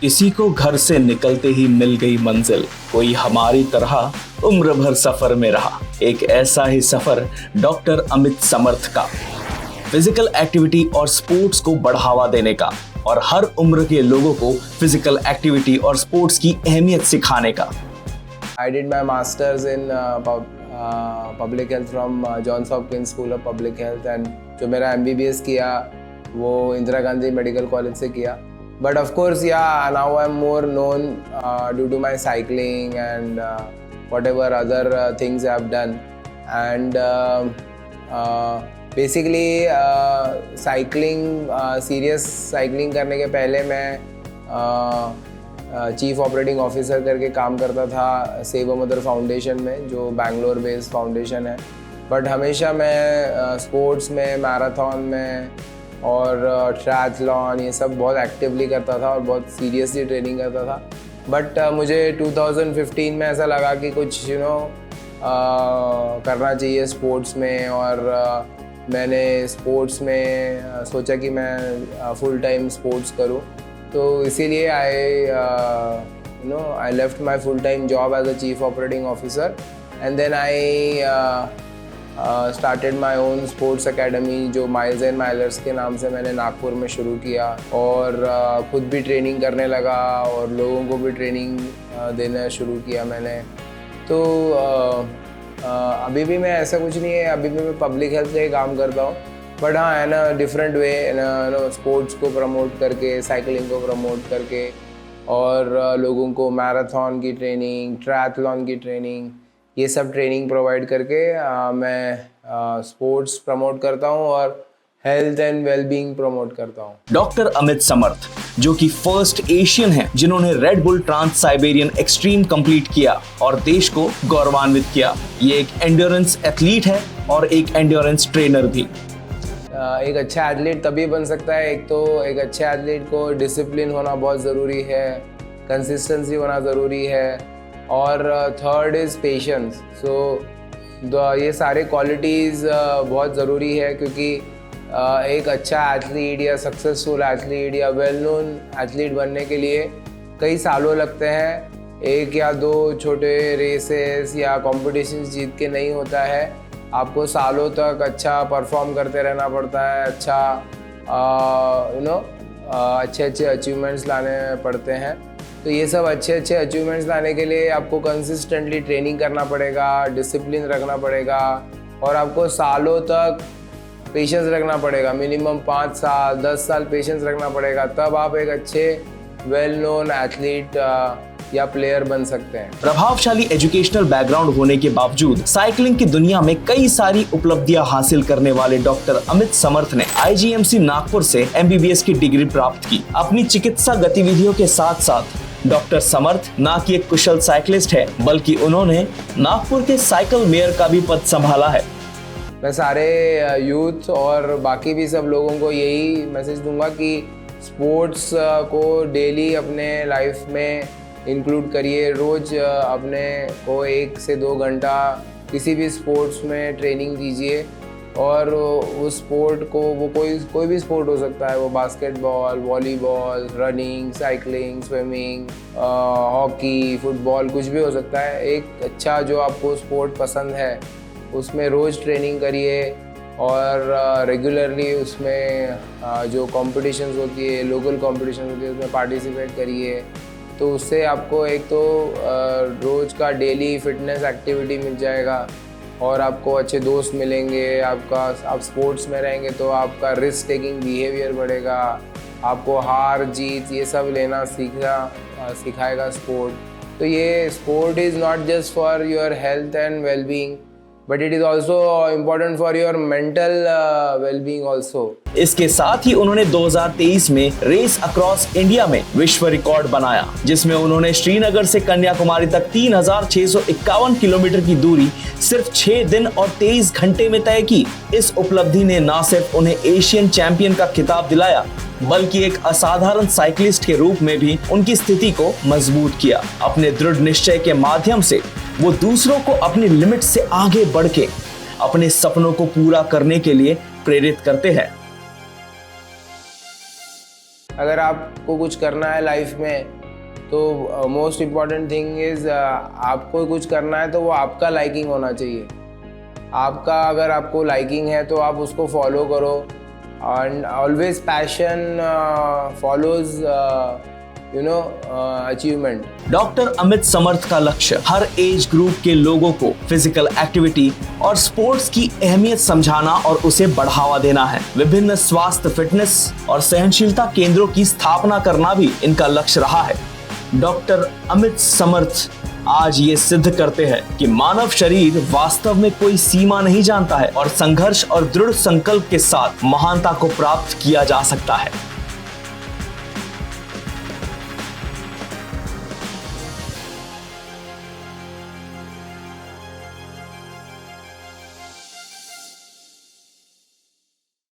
किसी को घर से निकलते ही मिल गई मंजिल, कोई हमारी तरह उम्र भर सफर में रहा। एक ऐसा ही सफर डॉक्टर अमित समर्थ का, फिजिकल एक्टिविटी और स्पोर्ट्स को बढ़ावा देने का और हर उम्र के लोगों को फिजिकल एक्टिविटी और स्पोर्ट्स की अहमियत सिखाने का। I did my masters in public health from Johns Hopkins School of Public Health and जो मेरा MBBS किया वो इंदिरा गांधी मेडिकल कॉलेज से किया। But of course, yeah, now I'm more known due to my cycling and whatever other things I've done. And basically, cycling, serious cycling करने के पहले मैं चीफ ऑपरेटिंग ऑफिसर करके काम करता था सेव अ मदर फाउंडेशन में, जो बैंगलोर बेस्ड फाउंडेशन है। बट हमेशा मैं स्पोर्ट्स में, मैराथन में और ट्रायथलॉन ये सब बहुत एक्टिवली करता था और बहुत सीरियसली ट्रेनिंग करता था। बट मुझे 2015 में ऐसा लगा कि कुछ करना चाहिए स्पोर्ट्स में, और मैंने स्पोर्ट्स में सोचा कि मैं फुल टाइम स्पोर्ट्स करूं। तो इसीलिए I left my full time job as a chief operating officer and then I started my own sports academy, जो माइल्स एंड माइलर्स के नाम से मैंने नागपुर में शुरू किया, और खुद भी ट्रेनिंग करने लगा और लोगों को भी ट्रेनिंग देना शुरू किया मैंने। तो अभी भी मैं ऐसा कुछ नहीं है, अभी भी मैं पब्लिक हेल्थ का ही काम करता हूँ। बट हाँ, है ना, डिफरेंट वे, स्पोर्ट्स को प्रमोट करके, साइकिलिंग को प्रमोट करके, और लोगों को मैराथन की ट्रेनिंग, ट्रायथलॉन की ट्रेनिंग, ये सब ट्रेनिंग प्रोवाइड करके मैं स्पोर्ट्स प्रमोट करता हूँ और हेल्थ एंड वेलबींग प्रमोट करता हूँ। डॉक्टर अमित समर्थ, जो कि फर्स्ट एशियन हैं जिन्होंने Red Bull Trans Siberian extreme complete किया और देश को गौरवान्वित किया। ये एक एंड्योरेंस एथलीट है और एक एंड्योरेंस ट्रेनर भी। एक अच्छा एथलीट तभी बन सकता है, एक तो एक अच्छे एथलीट को डिसिप्लिन होना बहुत ज़रूरी है, कंसिस्टेंसी होना ज़रूरी है, और थर्ड इज़ पेशेंस। सो ये सारे क्वालिटीज़ बहुत ज़रूरी है, क्योंकि एक अच्छा एथलीट या सक्सेसफुल एथलीट या वेल नोन एथलीट बनने के लिए कई सालों लगते हैं। एक या दो छोटे रेसेस या कॉम्पिटिशन्स जीत के नहीं होता है, आपको सालों तक अच्छा परफॉर्म करते रहना पड़ता है, अच्छे अच्छे अचीवमेंट्स लाने पड़ते हैं। तो ये सब अच्छे अच्छे अचीवमेंट्स लाने के लिए आपको कंसिस्टेंटली ट्रेनिंग करना पड़ेगा, डिसिप्लिन रखना पड़ेगा, और आपको सालों तक पेशेंस रखना पड़ेगा। मिनिमम 5 साल 10 साल पेशेंस रखना पड़ेगा, तब आप एक अच्छे वेल नोन एथलीट या प्लेयर बन सकते हैं। प्रभावशाली एजुकेशनल बैकग्राउंड होने के बावजूद साइकिलिंग की दुनिया में कई सारी उपलब्धियां हासिल करने वाले डॉक्टर अमित समर्थ ने IGMC नागपुर से MBBS की डिग्री प्राप्त की। अपनी चिकित्सा गतिविधियों के साथ साथ डॉक्टर समर्थ न कि एक कुशल साइकिलिस्ट है, बल्कि उन्होंने नागपुर के साइकिल मेयर का भी पद संभाला है। मैं सारे यूथ और बाकी भी सब लोगों को यही मैसेज दूंगा कि स्पोर्ट्स को डेली अपने लाइफ में इंक्लूड करिए। रोज़ अपने को 1 से 2 घंटा किसी भी स्पोर्ट्स में ट्रेनिंग दीजिए, और उस स्पोर्ट को, वो कोई भी स्पोर्ट हो सकता है, वो basketball, volleyball, running, cycling, swimming, hockey, football, कुछ भी हो सकता है। एक अच्छा जो आपको स्पोर्ट पसंद है उसमें रोज़ ट्रेनिंग करिए, और रेगुलरली उसमें जो कॉम्पिटिशन्स होती है, लोकल कॉम्पिटिशन होती है, उसमें पार्टिसिपेट करिए। तो उससे आपको एक तो रोज़ का डेली फिटनेस एक्टिविटी मिल जाएगा, और आपको अच्छे दोस्त मिलेंगे। आप स्पोर्ट्स में रहेंगे तो आपका रिस्क टेकिंग बिहेवियर बढ़ेगा, आपको हार जीत ये सब लेना सिखाएगा स्पोर्ट। तो ये sport is not just for your health and wellbeing, but it is also important for your mental wellbeing also. इसके साथ ही उन्होंने 2023 में रेस अक्रॉस इंडिया में विश्व रिकॉर्ड बनाया, जिसमें उन्होंने श्रीनगर से कन्याकुमारी तक 3651 किलोमीटर की दूरी सिर्फ 6 दिन और 23 घंटे में तय की। इस उपलब्धि ने न सिर्फ उन्हें एशियन चैंपियन का खिताब दिलाया, बल्कि एक असाधारण साइकिलिस्ट के रूप में भी उनकी स्थिति को मजबूत किया। अपने दृढ़ निश्चय के माध्यम से वो दूसरों को अपनी लिमिट से आगे बढ़ के अपने सपनों को पूरा करने के लिए प्रेरित करते हैं। अगर आपको कुछ करना है लाइफ में तो मोस्ट इम्पॉर्टेंट थिंग इज़ आपको कुछ करना है तो वो आपका लाइकिंग होना चाहिए। आपका अगर आपको लाइकिंग है तो आप उसको फॉलो करो, and always passion follows achievement. Doctor Amit Samarth का लक्ष्य हर एज ग्रुप के लोगों को फिजिकल एक्टिविटी और स्पोर्ट्स की अहमियत समझाना और उसे बढ़ावा देना है। विभिन्न स्वास्थ्य, फिटनेस और सहनशीलता केंद्रों की स्थापना करना भी इनका लक्ष्य रहा है। डॉक्टर अमित समर्थ आज ये सिद्ध करते हैं कि मानव शरीर वास्तव में कोई सीमा नहीं जानता है और संघर्ष और दृढ़ संकल्प के साथ महानता को प्राप्त किया जा सकता है।